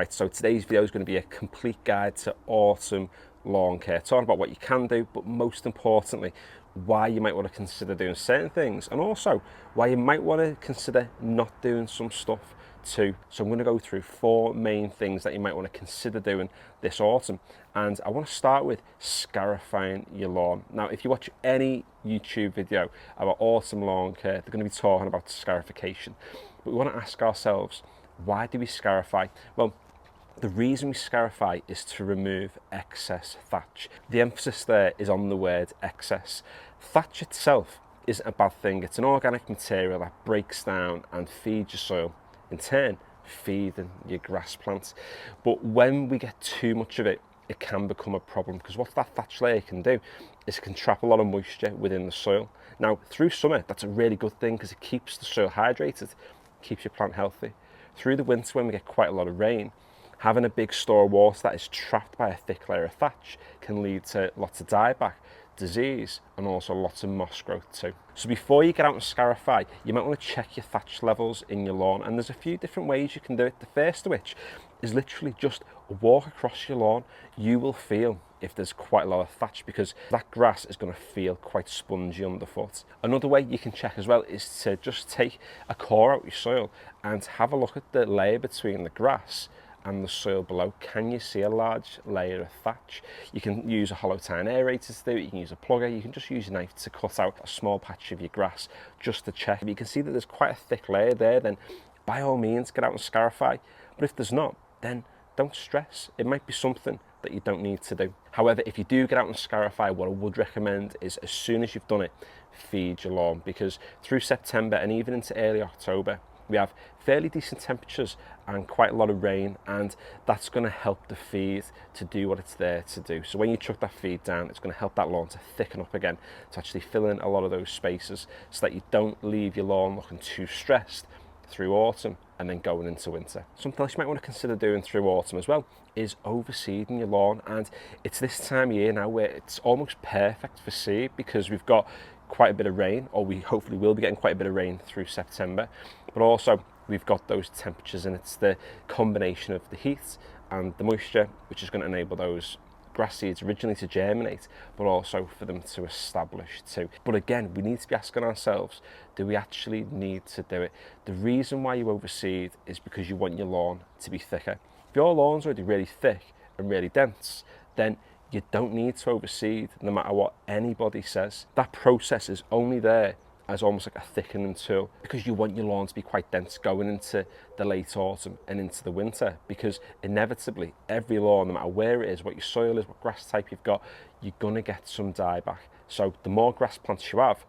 Right, so today's video is going to be a complete guide to autumn lawn care, talking about what you can do, but most importantly, why you might want to consider doing certain things, and also why you might want to consider not doing some stuff too. So I'm going to go through 4 main things that you might want to consider doing this autumn, and I want to start with scarifying your lawn. Now, if you watch any YouTube video about autumn lawn care, they're going to be talking about scarification, but we want to ask ourselves, why do we scarify? Well, the reason we scarify is to remove excess thatch. The emphasis there is on the word excess. Thatch itself isn't a bad thing. It's an organic material that breaks down and feeds your soil, in turn feeding your grass plants. But when we get too much of it, it can become a problem, because what that thatch layer can do is it can trap a lot of moisture within the soil. Now, through summer, that's a really good thing because it keeps the soil hydrated, keeps your plant healthy. Through the winter, when we get quite a lot of rain, having a big store of water that is trapped by a thick layer of thatch can lead to lots of dieback, disease, and also lots of moss growth too. So before you get out and scarify, you might want to check your thatch levels in your lawn, and there's a few different ways you can do it. The first of which is literally just walk across your lawn. You will feel if there's quite a lot of thatch, because that grass is going to feel quite spongy underfoot. Another way you can check as well is to just take a core out your soil and have a look at the layer between the grass and the soil below. Can you see a large layer of thatch? You can use a hollow tine aerator to do it, you can use a plugger, you can just use a knife to cut out a small patch of your grass just to check. If you can see that there's quite a thick layer there, then by all means get out and scarify. But if there's not, then don't stress. It might be something that you don't need to do. However, if you do get out and scarify, what I would recommend is, as soon as you've done it, feed your lawn, because through September and even into early October, we have fairly decent temperatures and quite a lot of rain, and that's going to help the feed to do what it's there to do. So when you chuck that feed down, it's going to help that lawn to thicken up again, to actually fill in a lot of those spaces, so that you don't leave your lawn looking too stressed through autumn and then going into winter. Something else you might want to consider doing through autumn as well is overseeding your lawn, and it's this time of year now where it's almost perfect for seed, because we've got quite a bit of rain, or we hopefully will be getting quite a bit of rain through September, but also we've got those temperatures, and it's the combination of the heat and the moisture which is going to enable those grass seeds originally to germinate, but also for them to establish too. But again, we need to be asking ourselves, do we actually need to do it? The reason why you overseed is because you want your lawn to be thicker. If your lawn's already really thick and really dense, then you don't need to overseed, no matter what anybody says. That process is only there as almost like a thickening tool, because you want your lawn to be quite dense going into the late autumn and into the winter, because inevitably every lawn, no matter where it is, what your soil is, what grass type you've got, you're going to get some dieback. So the more grass plants you have,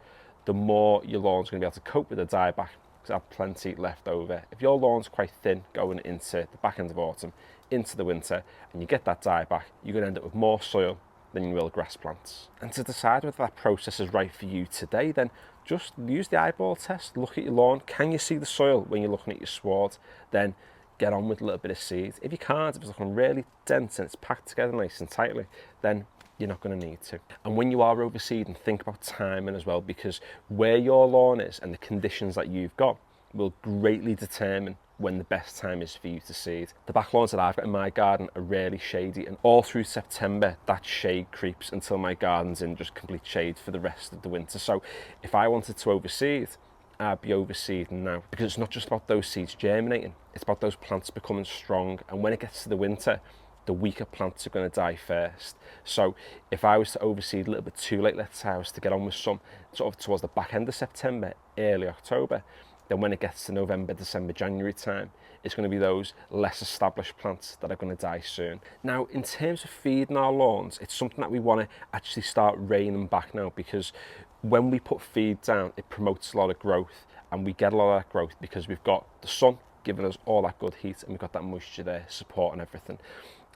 the more your lawn's going to be able to cope with the dieback, because I have plenty left over. If your lawn's quite thin going into the back end of autumn, into the winter, and you get that dieback, you're going to end up with more soil than you will grass plants. And to decide whether that process is right for you today, then just use the eyeball test. Look at your lawn. Can you see the soil when you're looking at your sward? Then get on with a little bit of seed. If you can't, if it's looking really dense and it's packed together nice and tightly, then you're not going to need to. And when you are overseeding, think about timing as well, because where your lawn is and the conditions that you've got will greatly determine when the best time is for you to seed. The back lawns that I've got in my garden are really shady, and all through September that shade creeps until my garden's in just complete shade for the rest of the winter. So if I wanted to overseed, I'd be overseeding now, because it's not just about those seeds germinating, it's about those plants becoming strong. And when it gets to the winter, the weaker plants are going to die first. So if I was to overseed a little bit too late, let's say I was to get on with some sort of towards the back end of September, early October, then when it gets to November, December, January time, it's going to be those less established plants that are going to die soon. Now, in terms of feeding our lawns, it's something that we want to actually start reining back now, because when we put feed down, it promotes a lot of growth, and we get a lot of that growth because we've got the sun giving us all that good heat, and we've got that moisture there supporting everything.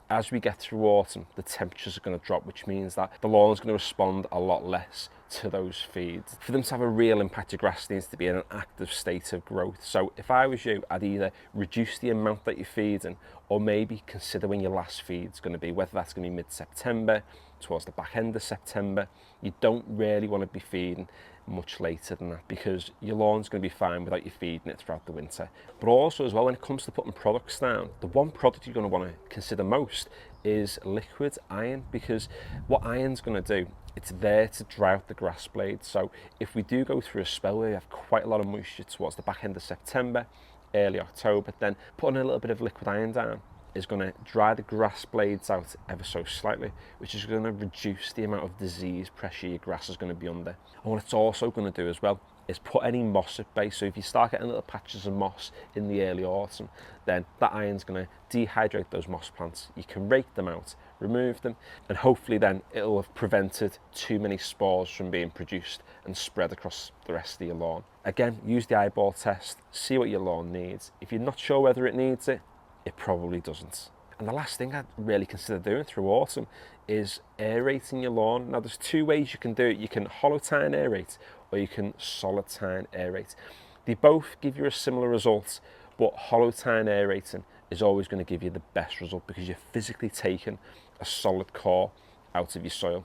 As we get through autumn, the temperatures are going to drop, which means that the lawn is going to respond a lot less to those feeds. For them to have a real impact, your grass needs to be in an active state of growth. So if I was you, I'd either reduce the amount that you're feeding, or maybe consider when your last feed's going to be, whether that's going to be mid-September, towards the back end of September. You don't really want to be feeding much later than that, because your lawn's going to be fine without you feeding it throughout the winter. But also as well, when it comes to putting products down, the one product you're going to want to consider most is liquid iron, because what iron's going to do, it's there to dry out the grass blades. So if we do go through a spell where we have quite a lot of moisture towards the back end of September, early October, then putting a little bit of liquid iron down is going to dry the grass blades out ever so slightly, which is going to reduce the amount of disease pressure your grass is going to be under. And what it's also going to do as well is put any moss at bay. So if you start getting little patches of moss in the early autumn, then that iron's going to dehydrate those moss plants. You can rake them out, remove them, and hopefully then it'll have prevented too many spores from being produced and spread across the rest of your lawn. Again, use the eyeball test, see what your lawn needs. If you're not sure whether it needs it, it probably doesn't. And the last thing I'd really consider doing through autumn is aerating your lawn. Now there's two ways you can do it. You can hollow tine aerate or you can solid tine aerate. They both give you a similar result, but hollow tine aerating is always going to give you the best result because you're physically taking a solid core out of your soil.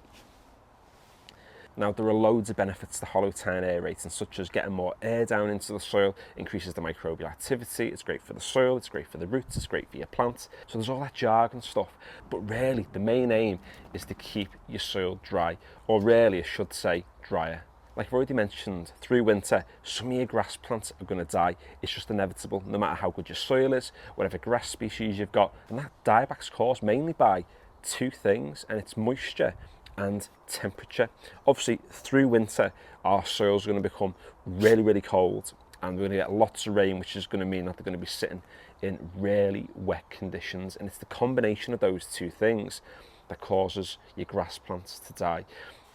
Now there are loads of benefits to hollow tine aerating, such as getting more air down into the soil, increases the microbial activity, it's great for the soil, it's great for the roots, it's great for your plants. So there's all that jargon stuff, but really the main aim is to keep your soil dry, or really I should say drier. Like I've already mentioned, through winter, some of your grass plants are going to die. It's just inevitable, no matter how good your soil is, whatever grass species you've got. And that dieback's caused mainly by two things, and it's moisture and temperature. Obviously, through winter, our soil's going to become really, really cold, and we're going to get lots of rain, which is going to mean that they're going to be sitting in really wet conditions. And it's the combination of those two things that causes your grass plants to die.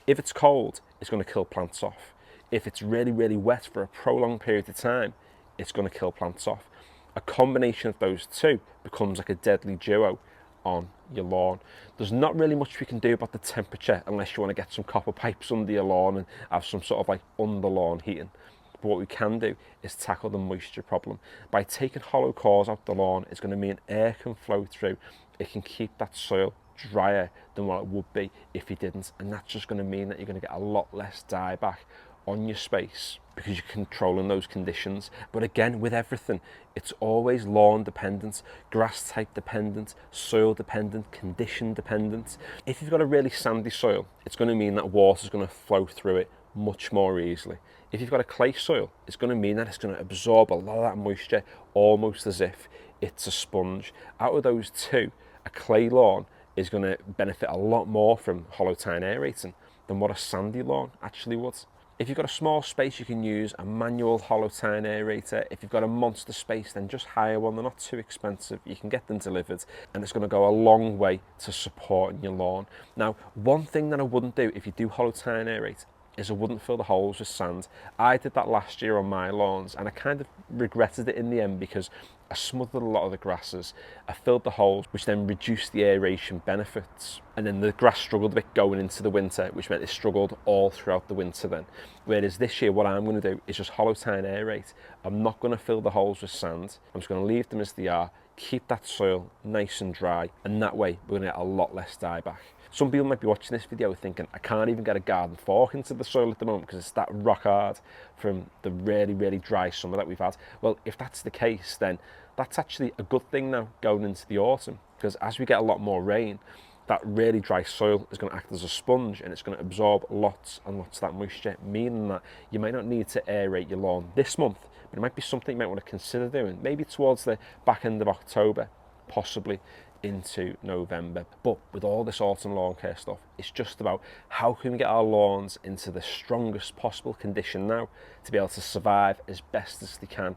If it's cold, it's going to kill plants off. If it's really, really wet for a prolonged period of time, it's going to kill plants off. A combination of those two becomes like a deadly duo on your lawn. There's not really much we can do about the temperature unless you want to get some copper pipes under your lawn and have some sort of like under lawn heating. But what we can do is tackle the moisture problem. By taking hollow cores out the lawn, it's going to mean air can flow through. It can keep that soil drier than what it would be if you didn't, and that's just going to mean that you're going to get a lot less dieback on your space because you're controlling those conditions. But again, with everything, it's always lawn dependent, grass type dependent, soil dependent, condition dependent. If you've got a really sandy soil, it's going to mean that water's going to flow through it much more easily. If you've got a clay soil, it's going to mean that it's going to absorb a lot of that moisture almost as if it's a sponge. Out of those two, a clay lawn is going to benefit a lot more from hollow tine aerating than what a sandy lawn actually would. If you've got a small space, you can use a manual hollow tine aerator. If you've got a monster space, then just hire one. They're not too expensive. You can get them delivered, and it's going to go a long way to supporting your lawn. Now, one thing that I wouldn't do if you do hollow tine aerate is I wouldn't fill the holes with sand. I did that last year on my lawns, and I kind of regretted it in the end because I smothered a lot of the grasses. I filled the holes, which then reduced the aeration benefits. And then the grass struggled a bit going into the winter, which meant it struggled all throughout the winter then. Whereas this year, what I'm going to do is just hollow tine aerate. I'm not going to fill the holes with sand. I'm just going to leave them as they are, keep that soil nice and dry, and that way we're going to get a lot less dieback. Some people might be watching this video thinking, I can't even get a garden fork into the soil at the moment because it's that rock hard from the really, really dry summer that we've had. Well, if that's the case, then that's actually a good thing now going into the autumn, because as we get a lot more rain, that really dry soil is going to act as a sponge and it's going to absorb lots and lots of that moisture, meaning that you might not need to aerate your lawn this month, but it might be something you might want to consider doing, maybe towards the back end of October, possibly into November. But with all this autumn lawn care stuff, it's just about how can we get our lawns into the strongest possible condition now to be able to survive as best as they can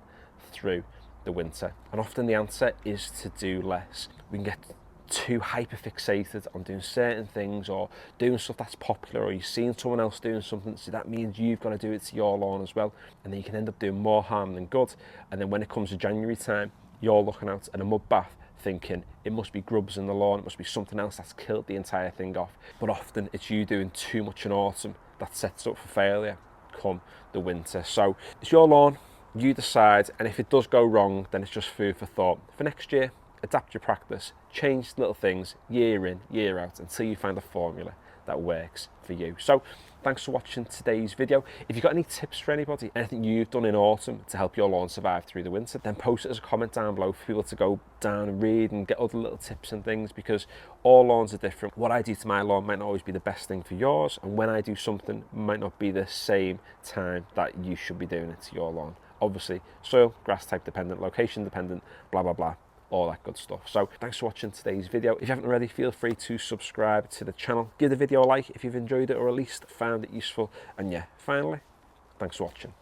through the winter. And often the answer is to do less. We can get too hyper fixated on doing certain things or doing stuff that's popular, or you've seen someone else doing something, so that means you've got to do it to your lawn as well, and then you can end up doing more harm than good. And then when it comes to January time, you're looking out at a mud bath thinking it must be grubs in the lawn, it must be something else that's killed the entire thing off. But often it's you doing too much in autumn that sets up for failure come the winter. So it's your lawn, you decide, and if it does go wrong, then it's just food for thought. For next year, adapt your practice, change little things year in, year out until you find a formula that works for you. So thanks for watching today's video. If you've got any tips for anybody, anything you've done in autumn to help your lawn survive through the winter, then post it as a comment down below for people to go down and read and get other little tips and things, because all lawns are different. What I do to my lawn might not always be the best thing for yours, and when I do something might not be the same time that you should be doing it to your lawn. Obviously, soil, grass type dependent, location dependent, blah, blah, blah. All that good stuff. So thanks for watching today's video. If you haven't already, feel free to subscribe to the channel. Give the video a like if you've enjoyed it or at least found it useful. And yeah, finally, thanks for watching.